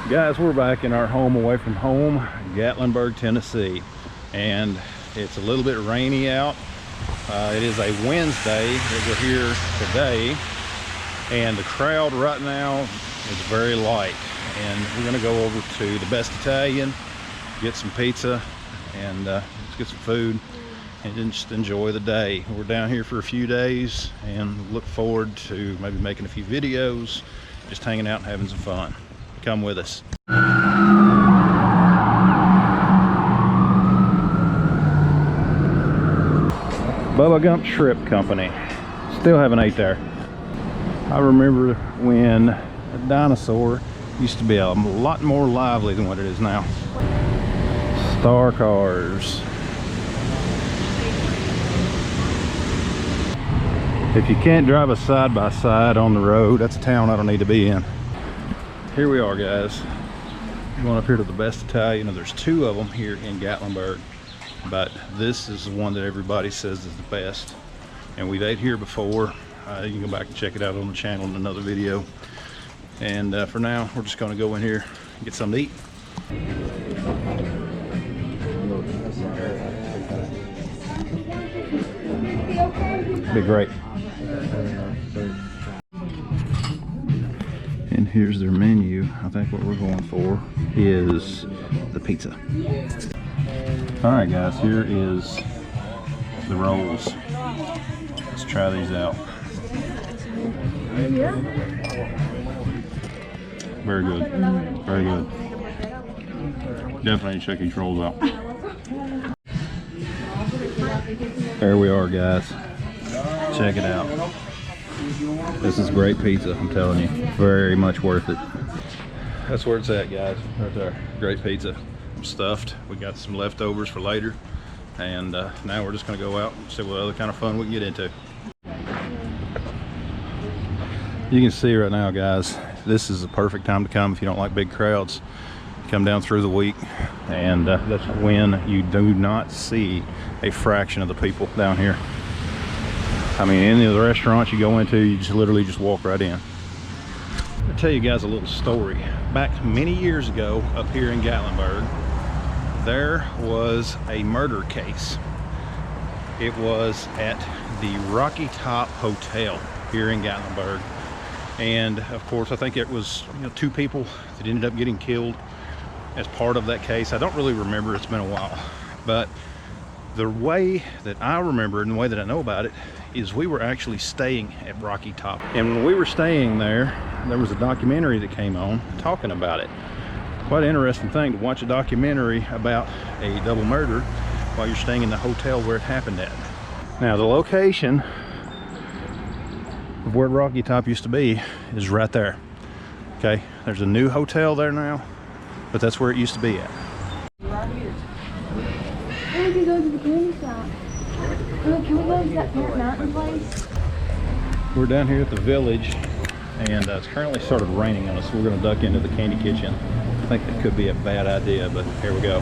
Guys, we're back in our home away from home, Gatlinburg, Tennessee, and it's a little bit rainy out. It is a Wednesday that we're here today, and the crowd right now is very light, and we're going to go over to the Best Italian, get some pizza, and let's get some food and just enjoy the day. We're down here for a few days and look forward to maybe making a few videos, just hanging out and having some fun. Come with us. Bubba Gump Shrimp Company. Still haven't ate there. I remember when a dinosaur used to be a lot more lively than what it is now. Star cars. If you can't drive a side-by-side on the road, that's a town I don't need to be in. Here we are, guys. Going up here to the Best Italian. There's two of them here in Gatlinburg, but this is the one that everybody says is the best. And we've ate here before. You can go back and check it out on the channel in another video. And for now, we're just going to go in here and get something to eat. Be great. And here's their menu. I think what we're going for is the pizza. All right, guys, here is the rolls. Let's try these out. Very good. Very good. Definitely check these rolls out. There we are, guys. Check it out. This is great pizza, I'm telling you. Very much worth it. That's where it's at, guys. Right there. Great pizza. I'm stuffed. We got some leftovers for later. And now we're just going to go out and see what other kind of fun we can get into. You can see right now, guys, this is the perfect time to come if you don't like big crowds. Come down through the week, and that's when you do not see a fraction of the people down here. I mean, any of the restaurants you go into, you just literally just walk right in. I'll tell you guys a little story. Back many years ago up here in Gatlinburg, there was a murder case. It was at the Rocky Top Hotel here in Gatlinburg. And of course, I think it was two people that ended up getting killed as part of that case. I don't really remember, it's been a while. But the way that I remember and the way that I know about it is we were actually staying at Rocky Top. And when we were staying there, there was a documentary that came on talking about it. Quite an interesting thing to watch a documentary about a double murder while you're staying in the hotel where it happened at. Now, the location of where Rocky Top used to be is right there. Okay, there's a new hotel there now, but that's where it used to be at. Right here. We can go to the candy shop. Can we go to that Parent Mountain place? We're down here at the village, and it's currently started raining on us, so we're going to duck into the candy kitchen. I think that could be a bad idea, but here we go.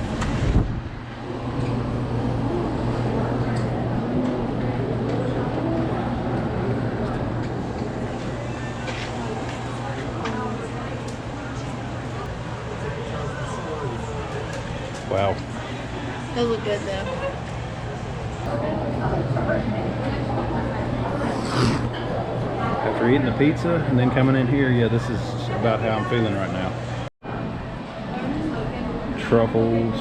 Wow. They look good though. After eating the pizza and then coming in here, yeah, this is about how I'm feeling right now. Truffles.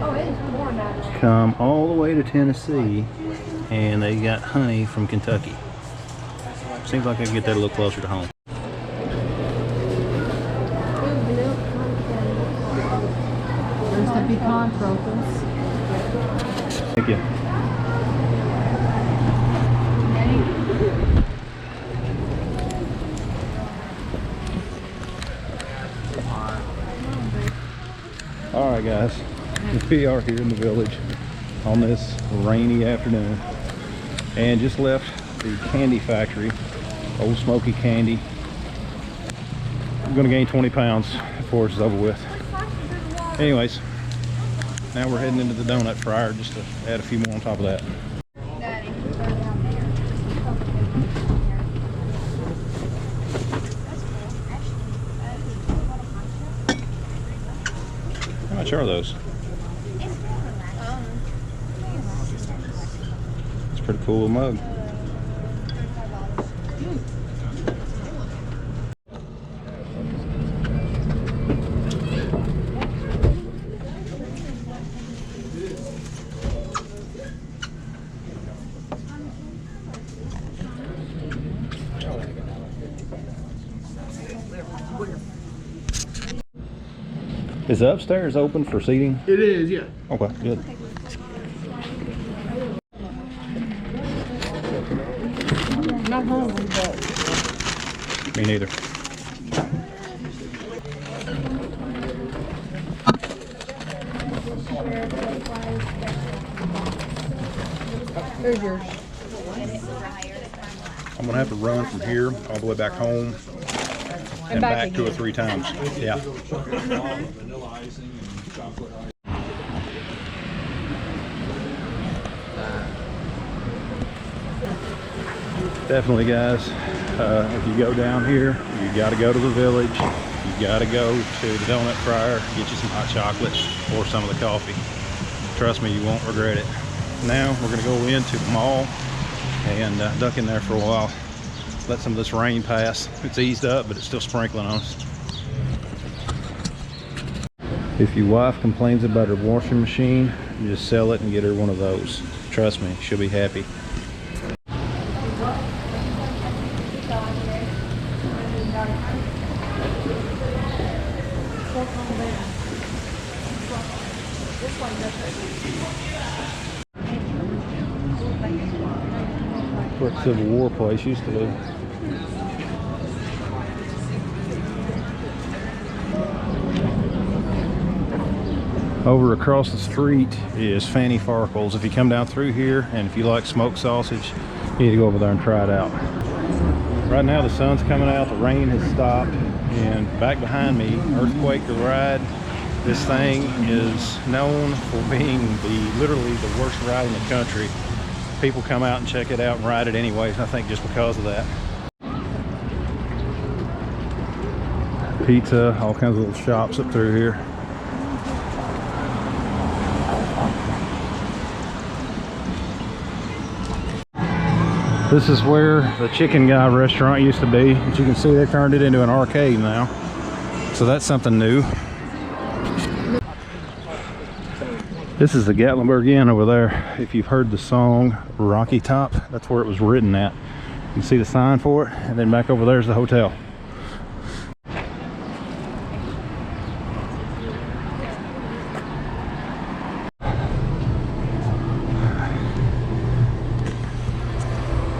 Oh, it is warm out there. Come all the way to Tennessee, and they got honey from Kentucky. Seems like I can get that a little closer to home. There's the pecan truffles. Thank you. All right, guys, we are here in the village on this rainy afternoon, and just left the candy factory, Old Smoky Candy. I'm gonna gain 20 pounds before it's over with. Anyways, Now we're heading into the donut fryer just to add a few more on top of that. How much are those? It's a pretty cool little mug. Is the upstairs open for seating? It is, yeah. Okay, good. Not hungry, but Me neither. there's yours. I'm gonna have to run from here all the way back home and back 2 or 3 times. Yeah. Definitely, guys. If you go down here, you got to go to the village. You got to go to the donut fryer, get you some hot chocolate or some of the coffee. Trust me, you won't regret it. Now we're going to go into the mall and duck in there for a while. Let some of this rain pass. It's eased up, but it's still sprinkling on us. If your wife complains about her washing machine, you just sell it and get her one of those. Trust me, she'll be happy. Where the Civil War place used to live. Over across the street is Fanny Farkle's. If you come down through here and if you like smoked sausage, you need to go over there and try it out. Right now the sun's coming out, the rain has stopped, and back behind me, Earthquake the Ride. This thing is known for being literally the worst ride in the country. People come out and check it out and ride it anyways, I think just because of that. Pizza, all kinds of little shops up through here. This is where the Chicken Guy restaurant used to be. As you can see, they turned it into an arcade now. So that's something new. This is the Gatlinburg Inn over there. If you've heard the song Rocky Top, that's where it was written at. You can see the sign for it, and then back over there is the hotel.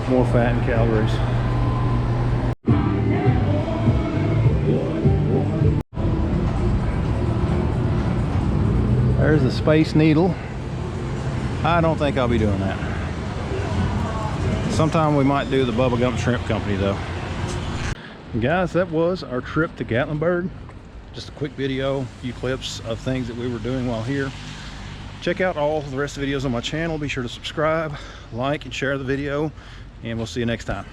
More fat and calories. There's the Space Needle. I don't think I'll be doing that. Sometime we might do the Bubblegum Shrimp Company though. And guys, that was our trip to Gatlinburg. Just a quick video, a few clips of things that we were doing while here. Check out all the rest of the videos on my channel. Be sure to subscribe, like, and share the video, and we'll see you next time.